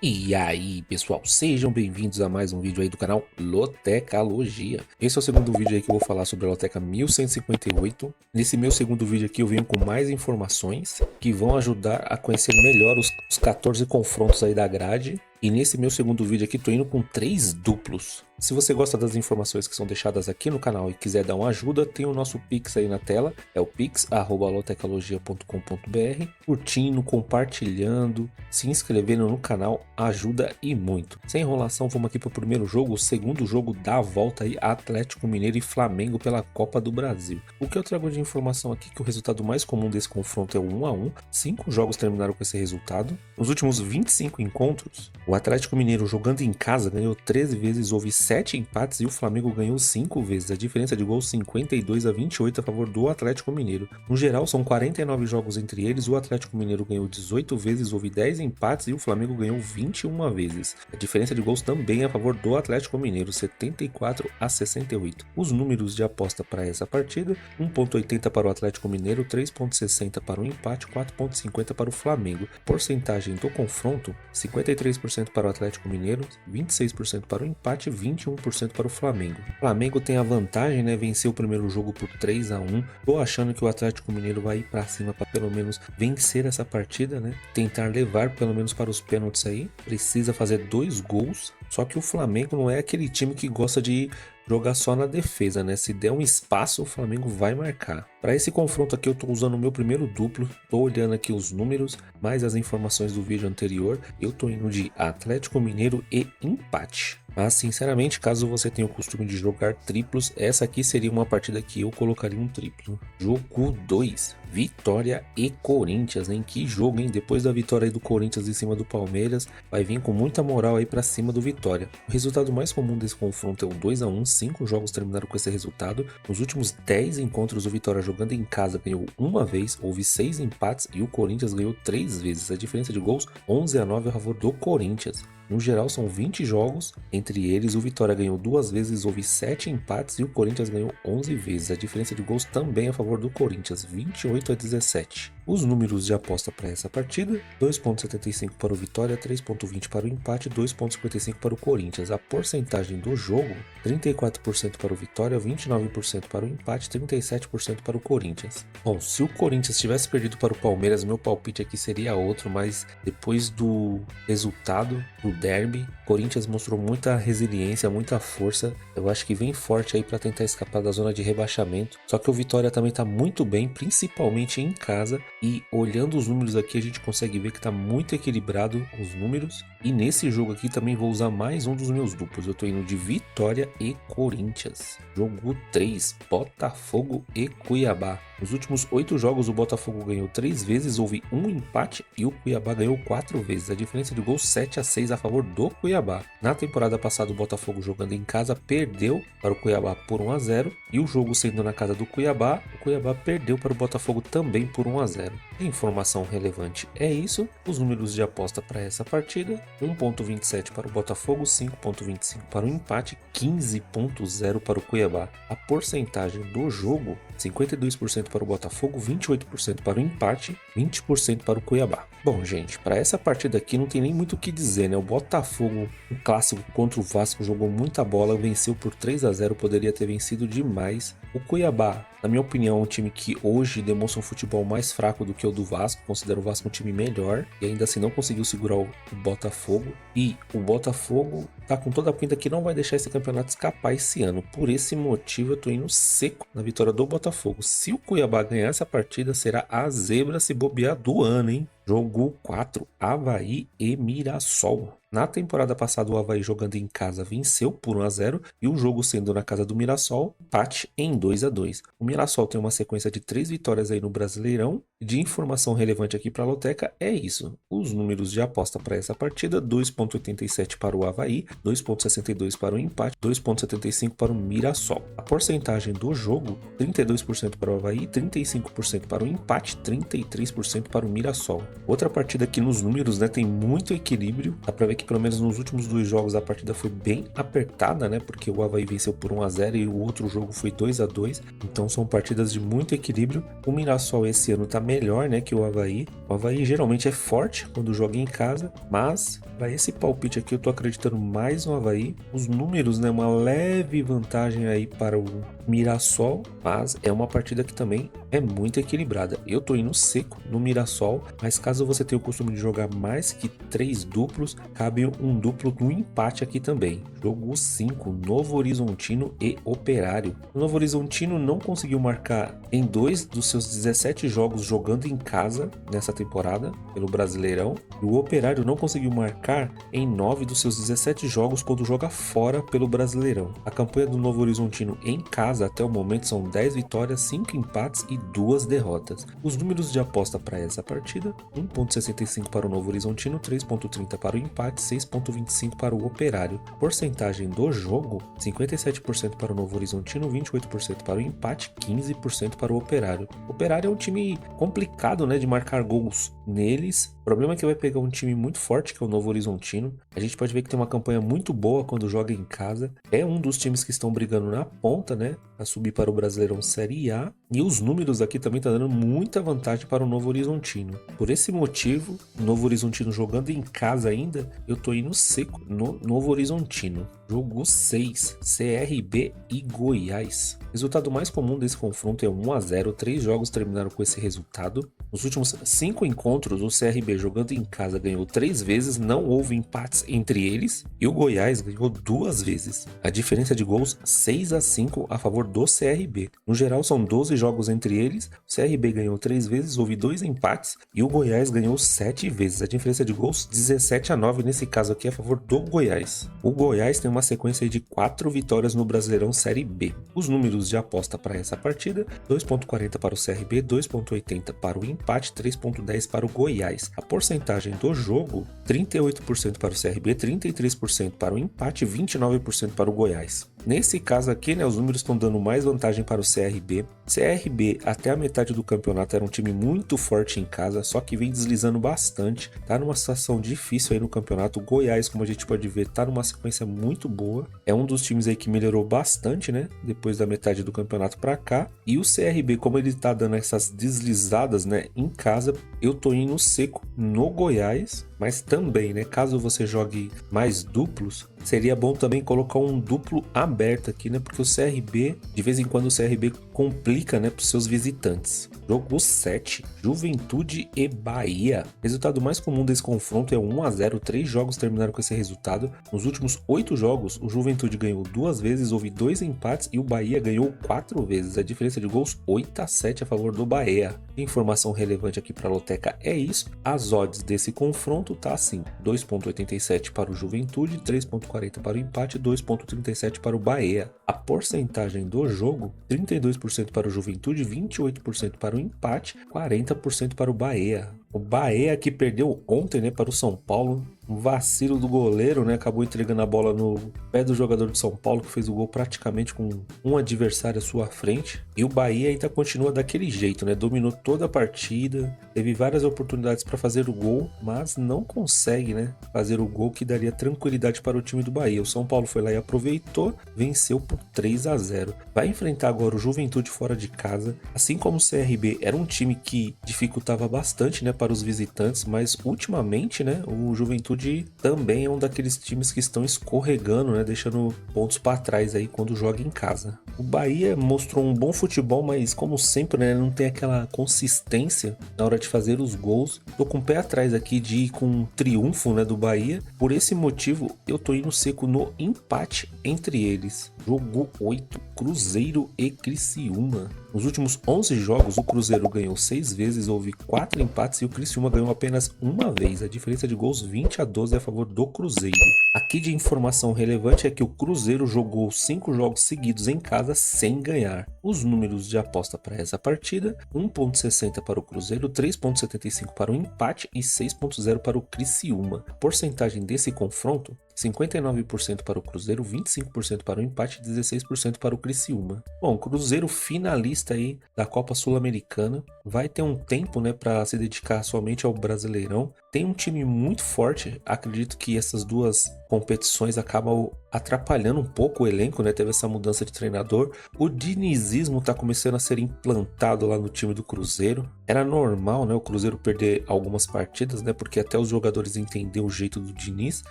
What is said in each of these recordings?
E aí, pessoal, sejam bem-vindos a mais um vídeo aí do canal Lotecalogia. Esse é o segundo vídeo aí que eu vou falar sobre a Loteca 1158. Nesse meu segundo vídeo aqui eu venho com mais informações que vão ajudar a conhecer melhor os 14 confrontos aí da grade. E nesse meu segundo vídeo aqui tô indo com 3 duplos. Se você gosta das informações que são deixadas aqui no canal e quiser dar uma ajuda, tem o nosso Pix aí na tela. É o pix@lotecalogia.com.br. Curtindo, compartilhando, se inscrevendo no canal ajuda e muito. Sem enrolação, vamos aqui para o primeiro jogo, o segundo jogo da volta aí, Atlético Mineiro e Flamengo pela Copa do Brasil. O que eu trago de informação aqui que o resultado mais comum desse confronto é o 1-1. 5 jogos terminaram com esse resultado. Nos últimos 25 encontros, o Atlético Mineiro jogando em casa ganhou 13 vezes, houve 7 empates e o Flamengo ganhou 5 vezes. A diferença de gols 52-28 a favor do Atlético Mineiro. No geral, são 49 jogos entre eles, o Atlético Mineiro ganhou 18 vezes, houve 10 empates e o Flamengo ganhou 21 vezes. A diferença de gols também é a favor do Atlético Mineiro, 74-68. Os números de aposta para essa partida: 1.80 para o Atlético Mineiro, 3.60 para o empate, 4.50 para o Flamengo. Porcentagem do confronto: 53% para o Atlético Mineiro, 26% para o empate, 21% para o Flamengo. O Flamengo tem a vantagem, né? Venceu o primeiro jogo por 3-1. Tô achando que o Atlético Mineiro vai ir para cima para pelo menos vencer essa partida, né? Tentar levar pelo menos para os pênaltis aí. Precisa fazer 2 gols. Só que o Flamengo não é aquele time que gosta de jogar só na defesa, né? Se der um espaço, o Flamengo vai marcar. Para esse confronto aqui eu tô usando o meu primeiro duplo, tô olhando aqui os números, mais as informações do vídeo anterior. Eu tô indo de Atlético Mineiro e empate. Mas sinceramente, caso você tenha o costume de jogar triplos, essa aqui seria uma partida que eu colocaria um triplo. Jogo 2, Vitória e Corinthians, hein? Que jogo, hein? Depois da vitória aí do Corinthians em cima do Palmeiras, vai vir com muita moral aí pra cima do Vitória. O resultado mais comum desse confronto é o 2-1, 5 jogos terminaram com esse resultado. Nos últimos 10 encontros, o Vitória jogando em casa ganhou uma vez, houve 6 empates e o Corinthians ganhou 3 vezes. A diferença de gols, 11-9 a favor do Corinthians. No geral, são 20 jogos, entre eles o Vitória ganhou 2 vezes, houve 7 empates e o Corinthians ganhou 11 vezes. A diferença de gols também a favor do Corinthians, 28-17. Os números de aposta para essa partida: 2.75 para o Vitória, 3.20 para o empate, 2.55 para o Corinthians. A porcentagem do jogo: 34% para o Vitória, 29% para o empate, 37% para o Corinthians. Bom, se o Corinthians tivesse perdido para o Palmeiras, meu palpite aqui seria outro, mas depois do resultado do derby, o Corinthians mostrou muita resiliência, muita força. Eu acho que vem forte aí para tentar escapar da zona de rebaixamento. Só que o Vitória também está muito bem, principalmente em casa. E olhando os números aqui, a gente consegue ver que está muito equilibrado os números. E nesse jogo aqui também vou usar mais um dos meus duplos. Eu estou indo de Vitória e Corinthians. Jogo 3, Botafogo e Cuiabá. Nos últimos 8 jogos o Botafogo ganhou 3 vezes, houve 1 empate e o Cuiabá ganhou 4 vezes. A diferença de gols 7-6 a favor do Cuiabá. Na temporada passada o Botafogo jogando em casa perdeu para o Cuiabá por 1-0 e o jogo sendo na casa do Cuiabá, o Cuiabá perdeu para o Botafogo também por 1-0. A informação relevante é isso. Os números de aposta para essa partida: 1.27 para o Botafogo, 5.25 para o empate, 15.0 para o Cuiabá. A porcentagem do jogo: 52% para o Botafogo, 28% para o empate, 20% para o Cuiabá. Bom, gente, para essa partida aqui não tem nem muito o que dizer, né? O Botafogo, um clássico contra o Vasco, jogou muita bola, venceu por 3-0, poderia ter vencido demais. O Cuiabá, na minha opinião, é um time que hoje demonstra um futebol mais fraco do que o do Vasco. Considero o Vasco um time melhor e ainda assim não conseguiu segurar o Botafogo. E o Botafogo tá com toda a pinta que não vai deixar esse campeonato escapar esse ano. Por esse motivo eu tô indo seco na vitória do Botafogo. Se o Cuiabá ganhar essa partida, será a zebra se bobear do ano, hein? Jogo 4, Avaí e Mirassol. Na temporada passada, o Avaí jogando em casa venceu por 1-0 e o jogo sendo na casa do Mirassol, empate em 2-2. O Mirassol tem uma sequência de 3 vitórias aí no Brasileirão. De informação relevante aqui para a Loteca é isso. Os números de aposta para essa partida: 2.87 para o Avaí, 2.62 para o empate, 2.75 para o Mirassol. A porcentagem do jogo: 32% para o Avaí, 35% para o empate, 33% para o Mirassol. Outra partida aqui nos números, né, tem muito equilíbrio. Dá para ver que pelo menos nos últimos 2 jogos a partida foi bem apertada, né, porque o Avaí venceu por 1-0 e o outro jogo foi 2-2. Então são partidas de muito equilíbrio. O Mirassol esse ano tá melhor, né, que o Avaí. O Avaí geralmente é forte quando joga em casa, mas para esse palpite aqui eu tô acreditando mais no Avaí. Os números, né, uma leve vantagem aí para o Mirassol, mas é uma partida que também é muito equilibrada. Eu tô indo seco no Mirassol, mas caso você tenha o costume de jogar mais que 3 duplos, cabe um duplo no empate aqui também. Jogo 5, Novo Horizontino e Operário. O Novo Horizontino não conseguiu marcar em 2 dos seus 17 jogos jogando em casa nessa temporada pelo Brasileirão, e o Operário não conseguiu marcar em 9 dos seus 17 jogos quando joga fora pelo Brasileirão. A campanha do Novo Horizontino em casa até o momento são 10 vitórias, 5 empates e 2 derrotas. Os números de aposta para essa partida: 1,65 para o Novo Horizontino, 3,30 para o empate, 6,25 para o Operário. Porcentagem do jogo: 57% para o Novo Horizontino, 28% para o empate, 15% para o Operário. O Operário é um time complicado, né, de marcar gols neles. O problema é que vai pegar um time muito forte, que é o Novo Horizontino. A gente pode ver que tem uma campanha muito boa quando joga em casa. É um dos times que estão brigando na ponta, né, a subir para o Brasileirão Série A. E os números aqui também estão dando muita vantagem para o Novo Horizontino. Por esse motivo, o Novo Horizontino jogando em casa ainda, eu tô indo seco no Novo Horizontino. Jogo 6, CRB e Goiás. O resultado mais comum desse confronto é 1-0, 3 jogos terminaram com esse resultado. Nos últimos 5 encontros, o CRB jogando em casa ganhou 3 vezes, não houve empates entre eles, e o Goiás ganhou 2 vezes. A diferença de gols 6-5 a favor do CRB. No geral são 12 jogos entre eles, o CRB ganhou 3 vezes, houve 2 empates, e o Goiás ganhou 7 vezes. A diferença de gols 17-9 nesse caso aqui a favor do Goiás. O Goiás tem uma sequência de 4 vitórias no Brasileirão Série B. Os números de aposta para essa partida: 2,40 para o CRB, 2,80 para o empate, 3,10 para o Goiás. A porcentagem do jogo: 38% para o CRB, 33% para o empate, 29% para o Goiás. Nesse caso aqui, né, os números estão dando mais vantagem para o CRB. CRB até a metade do campeonato era um time muito forte em casa, só que vem deslizando bastante, tá numa situação difícil aí no campeonato. O Goiás, como a gente pode ver, tá numa sequência muito boa, é um dos times aí que melhorou bastante, né, depois da metade do campeonato pra cá. E o CRB, como ele tá dando essas deslizadas, né, em casa, eu tô indo seco no Goiás. Mas também, né, caso você jogue mais duplos, seria bom também colocar um duplo aberto aqui, né, porque o CRB, de vez em quando o CRB complica, né, para os seus visitantes. Jogo 7, Juventude e Bahia. O resultado mais comum desse confronto é 1-0, 3 jogos terminaram com esse resultado. Nos últimos 8 jogos, o Juventude ganhou 2 vezes, houve 2 empates e o Bahia ganhou 4 vezes. A diferença de gols 8-7 a favor do Bahia. Informação relevante aqui para a Loteca é isso. As odds desse confronto tá assim: 2,87 para o Juventude, 3,40 para o empate, 2,37 para o Bahia. A porcentagem do jogo: 32% para o Juventude, 28% para o empate, 40% para o Bahia. O Bahia que perdeu ontem, né, para o São Paulo. Um vacilo do goleiro, né, acabou entregando a bola no pé do jogador de São Paulo, que fez o gol praticamente com um adversário à sua frente. E o Bahia ainda continua daquele jeito, né, dominou toda a partida, teve várias oportunidades para fazer o gol, mas não consegue, né, fazer o gol que daria tranquilidade para o time do Bahia. O São Paulo foi lá e aproveitou, venceu por 3-0. Vai enfrentar agora o Juventude fora de casa. Assim como o CRB era um time que dificultava bastante, né, para os visitantes, mas ultimamente, né, o Juventude também é um daqueles times que estão escorregando, né, deixando pontos para trás aí quando joga em casa. O Bahia mostrou um bom futebol, mas como sempre, né, não tem aquela consistência na hora de fazer os gols. Tô com o pé atrás aqui de ir com um triunfo, né, do Bahia. Por esse motivo, eu tô indo seco no empate entre eles. Jogo 8, Cruzeiro e Criciúma. Nos últimos 11 jogos, o Cruzeiro ganhou 6 vezes, houve 4 empates e o Criciúma ganhou apenas uma vez. A diferença de gols 20-12 a favor do Cruzeiro. Aqui de informação relevante é que o Cruzeiro jogou 5 jogos seguidos em casa sem ganhar. Os números de aposta para essa partida: 1,60 para o Cruzeiro, 3,75 para o empate e 6,0 para o Criciúma. A porcentagem desse confronto: 59% para o Cruzeiro, 25% para o empate e 16% para o Criciúma. Bom, Cruzeiro finalista aí da Copa Sul-Americana, vai ter um tempo, né, para se dedicar somente ao Brasileirão. Tem um time muito forte, acredito que essas duas competições acabam atrapalhando um pouco o elenco, né? Teve essa mudança de treinador. O dinizismo tá começando a ser implantado lá no time do Cruzeiro. Era normal, né, o Cruzeiro perder algumas partidas, né? Porque até os jogadores entenderam o jeito do Diniz,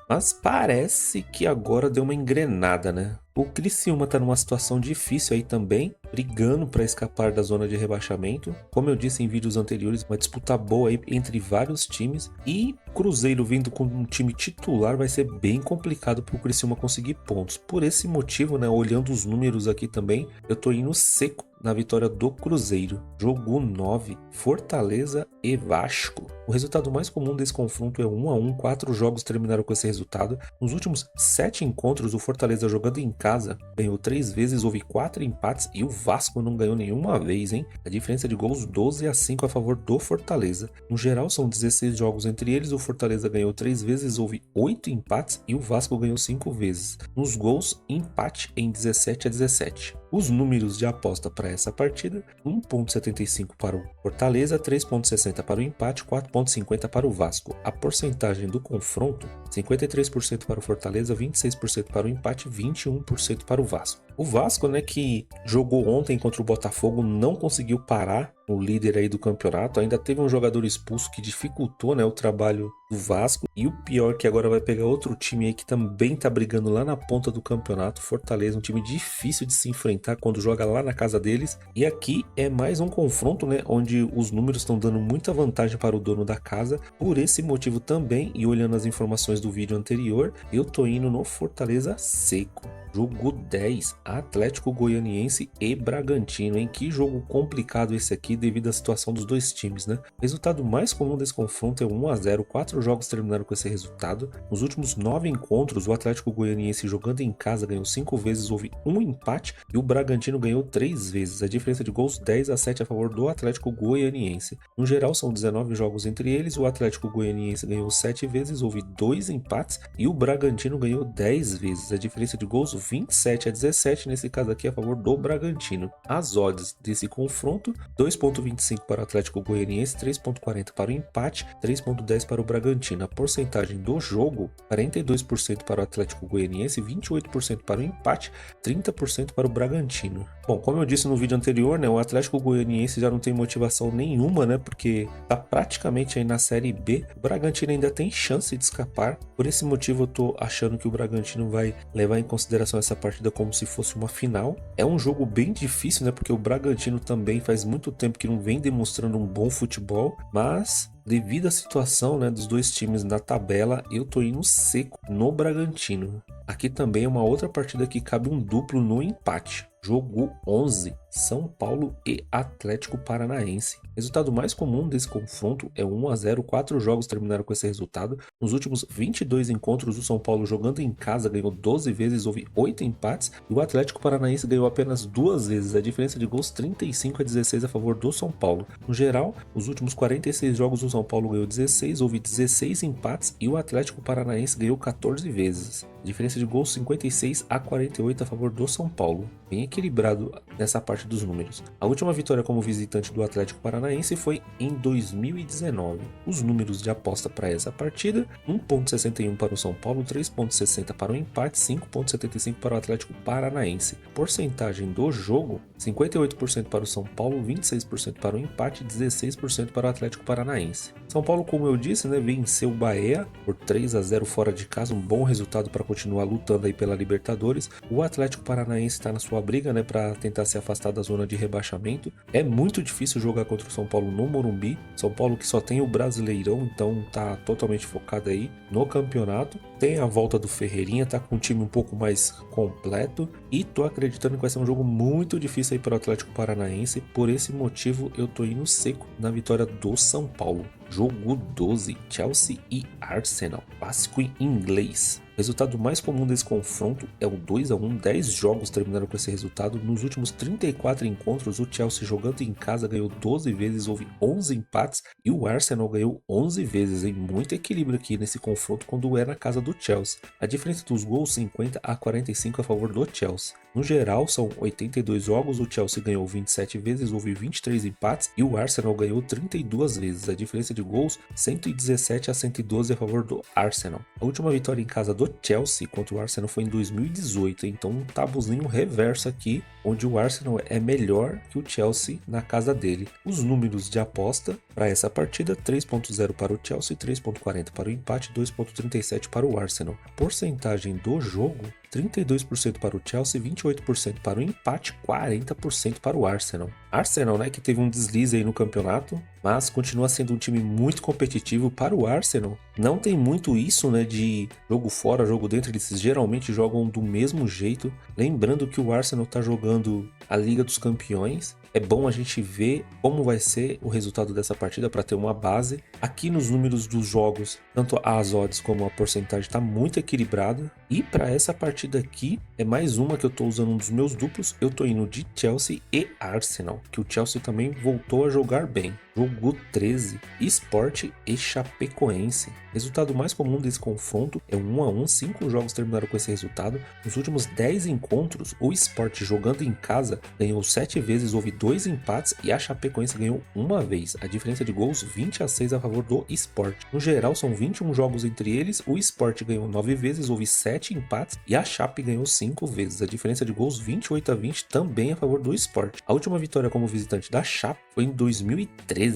mas parece que agora deu uma engrenada, né? O Criciúma tá numa situação difícil aí também, brigando para escapar da zona de rebaixamento. Como eu disse em vídeos anteriores, uma disputa boa aí entre vários times. E Cruzeiro vindo com um time titular vai ser bem complicado para o Criciúma conseguir pontos. Por esse motivo, né, olhando os números aqui também, eu tô indo seco na vitória do Cruzeiro. Jogo 9, Fortaleza e Vasco. O resultado mais comum desse confronto é 1-1, 4 jogos terminaram com esse resultado. Nos últimos 7 encontros, o Fortaleza jogando em casa ganhou 3 vezes, houve 4 empates e o Vasco não ganhou nenhuma vez, hein? A diferença de gols 12-5 a favor do Fortaleza. No geral, são 16 jogos entre eles, o Fortaleza ganhou 3 vezes, houve 8 empates e o Vasco ganhou 5 vezes. Nos gols, empate em 17-17. Os números de aposta para essa partida: 1,75 para o Fortaleza, 3,60 para o empate, 4,50 para o Vasco. A porcentagem do confronto: 53% para o Fortaleza, 26% para o empate, 21% para o Vasco. O Vasco, né, que jogou ontem contra o Botafogo, não conseguiu parar o líder aí do campeonato. Ainda teve um jogador expulso que dificultou, né, o trabalho do Vasco. E o pior que agora vai pegar outro time aí que também tá brigando lá na ponta do campeonato, Fortaleza, um time difícil de se enfrentar quando joga lá na casa deles. E aqui é mais um confronto, né, onde os números estão dando muita vantagem para o dono da casa. Por esse motivo também, e olhando as informações do vídeo anterior, eu tô indo no Fortaleza seco. Jogo 10, Atlético Goianiense e Bragantino, hein? Que jogo complicado esse aqui devido à situação dos dois times, né? O resultado mais comum desse confronto é 1-0, 4 jogos terminaram com esse resultado. Nos últimos 9 encontros, o Atlético Goianiense jogando em casa ganhou 5 vezes, houve um empate e o Bragantino ganhou 3 vezes. A diferença de gols 10-7 a favor do Atlético Goianiense. No geral, são 19 jogos entre eles, o Atlético Goianiense ganhou 7 vezes, houve 2 empates e o Bragantino ganhou 10 vezes. A diferença de gols 27-17, nesse caso aqui a favor do Bragantino. As odds desse confronto: 2,25 para o Atlético Goianiense, 3,40 para o empate, 3,10 para o Bragantino. A porcentagem do jogo: 42% para o Atlético Goianiense, 28% para o empate, 30% para o Bragantino. Bom, como eu disse no vídeo anterior, né, o Atlético Goianiense já não tem motivação nenhuma, né, porque tá praticamente aí na Série B. O Bragantino ainda tem chance de escapar. Por esse motivo eu tô achando que o Bragantino vai levar em consideração essa partida como se fosse uma final. É um jogo bem difícil, né, porque o Bragantino também faz muito tempo que não vem demonstrando um bom futebol, mas devido à situação, né, dos dois times na tabela, eu tô indo seco no Bragantino. Aqui também é uma outra partida que cabe um duplo no empate. Jogo 11, São Paulo e Atlético Paranaense. O resultado mais comum desse confronto é 1-0, 4 jogos terminaram com esse resultado. Nos últimos 22 encontros, o São Paulo jogando em casa ganhou 12 vezes, houve 8 empates, e o Atlético Paranaense ganhou apenas 2 vezes, a diferença de gols 35-16 a favor do São Paulo. No geral, os últimos 46 jogos o São Paulo ganhou 16, houve 16 empates e o Atlético Paranaense ganhou 14 vezes. A diferença de gols 56-48 a favor do São Paulo. Bem equilibrado nessa parte dos números. A última vitória como visitante do Atlético Paranaense foi em 2019. Os números de aposta para essa partida: 1,61 para o São Paulo, 3,60 para o empate, 5,75 para o Atlético Paranaense. Porcentagem do jogo: 58% para o São Paulo, 26% para o empate, 16% para o Atlético Paranaense. São Paulo, como eu disse, né, venceu o Bahia por 3-0 fora de casa, um bom resultado para continuar lutando aí pela Libertadores. O Atlético Paranaense está na sua briga, né, para tentar se afastar da zona de rebaixamento. É muito difícil jogar contra o São Paulo no Morumbi. São Paulo que só tem o Brasileirão, então tá totalmente focado aí no campeonato. Tem a volta do Ferreirinha, tá com um time um pouco mais completo e tô acreditando que vai ser um jogo muito difícil aí para o Atlético Paranaense. Por esse motivo eu tô indo seco na vitória do São Paulo. Jogo 12, Chelsea e Arsenal, clássico em inglês. O resultado mais comum desse confronto é o 2-1, 10 jogos terminaram com esse resultado. Nos últimos 34 encontros, o Chelsea jogando em casa ganhou 12 vezes, houve 11 empates e o Arsenal ganhou 11 vezes, em muito equilíbrio aqui nesse confronto quando é na casa do Chelsea. A diferença dos gols 50-45 a favor do Chelsea. No geral, são 82 jogos, o Chelsea ganhou 27 vezes, houve 23 empates e o Arsenal ganhou 32 vezes. A diferença de gols 117-112 a favor do Arsenal. A última vitória em casa do do Chelsea contra o Arsenal foi em 2018, então um tabuzinho reverso aqui, onde o Arsenal é melhor que o Chelsea na casa dele. Os números de aposta para essa partida: 3.0 para o Chelsea, 3.40 para o empate, 2.37 para o Arsenal. Porcentagem do jogo: 32% para o Chelsea, 28% para o empate, 40% para o Arsenal. Arsenal, né, que teve um deslize aí no campeonato, mas continua sendo um time muito competitivo. Para o Arsenal, não tem muito isso, né, de jogo fora, jogo dentro, eles geralmente jogam do mesmo jeito. Lembrando que o Arsenal tá jogando a Liga dos Campeões. É bom a gente ver como vai ser o resultado dessa partida para ter uma base. Aqui nos números dos jogos, tanto as odds como a porcentagem está muito equilibrada. E para essa partida aqui, é mais uma que eu estou usando um dos meus duplos. Eu estou indo de Chelsea e Arsenal, que o Chelsea também voltou a jogar bem. Jogo 13, Sport e Chapecoense. Resultado mais comum desse confronto é 1-1, 5 jogos terminaram com esse resultado. Nos últimos 10 encontros, o Sport jogando em casa ganhou 7 vezes, houve 2 empates e a Chapecoense ganhou uma vez. A diferença de gols 20-6 a favor do Sport. No geral são 21 jogos entre eles, o Sport ganhou 9 vezes, houve 7 empates e a Chape ganhou 5 vezes. A diferença de gols 28-20 também a favor do Sport. A última vitória como visitante da Chape foi em 2013.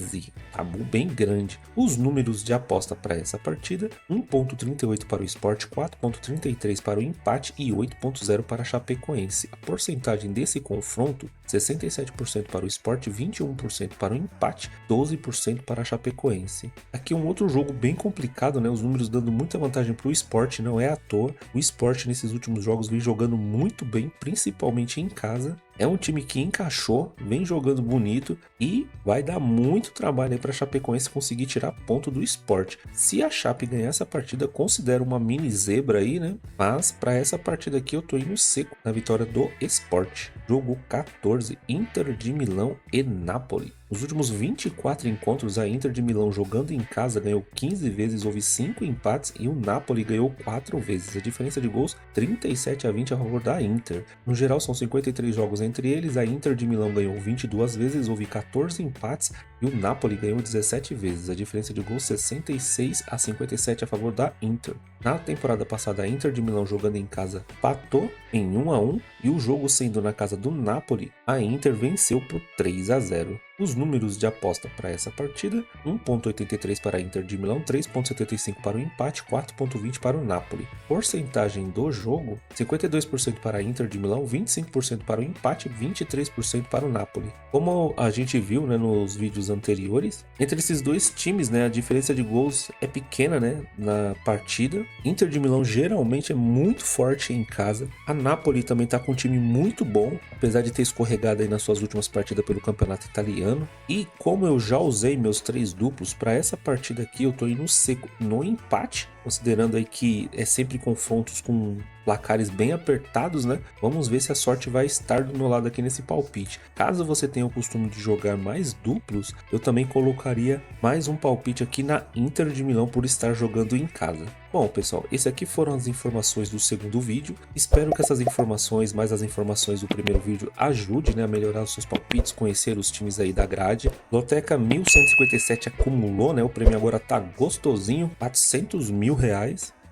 Tabu bem grande. Os números de aposta para essa partida: 1.38 para o Sport, 4.33 para o empate e 8.0 para a Chapecoense. A porcentagem desse confronto: 67% para o Sport, 21% para o empate, 12% para a Chapecoense. Aqui um outro jogo bem complicado, né? Os números dando muita vantagem para o Sport, não é à toa. O Sport nesses últimos jogos vem jogando muito bem, principalmente em casa. É um time que encaixou, vem jogando bonito e vai dar muito trabalho aí para a Chapecoense conseguir tirar ponto do Sport. Se a Chape ganhar essa partida, considero uma mini zebra aí, né? Mas para essa partida aqui eu tô indo seco na vitória do Sport. Jogo 14, Inter de Milão e Napoli. Nos últimos 24 encontros, a Inter de Milão jogando em casa ganhou 15 vezes, houve 5 empates e o Napoli ganhou 4 vezes. A diferença de gols 37-20 a favor da Inter. No geral são 53 jogos entre eles, a Inter de Milão ganhou 22 vezes, houve 14 empates e o Napoli ganhou 17 vezes. A diferença de gols 66-57 a favor da Inter. Na temporada passada, a Inter de Milão jogando em casa empatou em 1-1 e o jogo sendo na casa do Napoli, a Inter venceu por 3-0. Os números de aposta para essa partida: 1.83 para a Inter de Milão, 3.75 para o empate, 4.20 para o Napoli. Porcentagem do jogo: 52% para a Inter de Milão, 25% para o empate, 23% para o Napoli. Como a gente viu, né, nos vídeos anteriores, entre esses dois times, né, a diferença de gols é pequena, né, na partida. Inter de Milão geralmente é muito forte em casa. A Napoli também está com um time muito bom, apesar de ter escorregado aí nas suas últimas partidas pelo campeonato italiano. E como eu já usei meus 3 duplos, para essa partida aqui eu tô indo seco no empate, considerando aí que é sempre confrontos com placares bem apertados, né? Vamos ver se a sorte vai estar do meu lado aqui nesse palpite. Caso você tenha o costume de jogar mais duplos, eu também colocaria mais um palpite aqui na Inter de Milão por estar jogando em casa. Bom, pessoal, esse aqui foram as informações do segundo vídeo. Espero que essas informações, mais as informações do primeiro vídeo, ajudem, né, a melhorar os seus palpites, conhecer os times aí da grade. Loteca 1157 acumulou, né? O prêmio agora tá gostosinho, R$400 mil.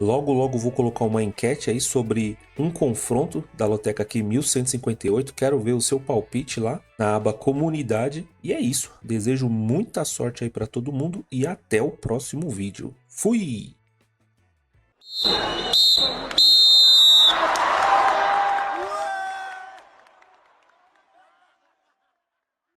Logo, logo vou colocar uma enquete aí sobre um confronto da Loteca aqui 1158. Quero ver o seu palpite lá na aba comunidade. E é isso. Desejo muita sorte aí para todo mundo e até o próximo vídeo. Fui!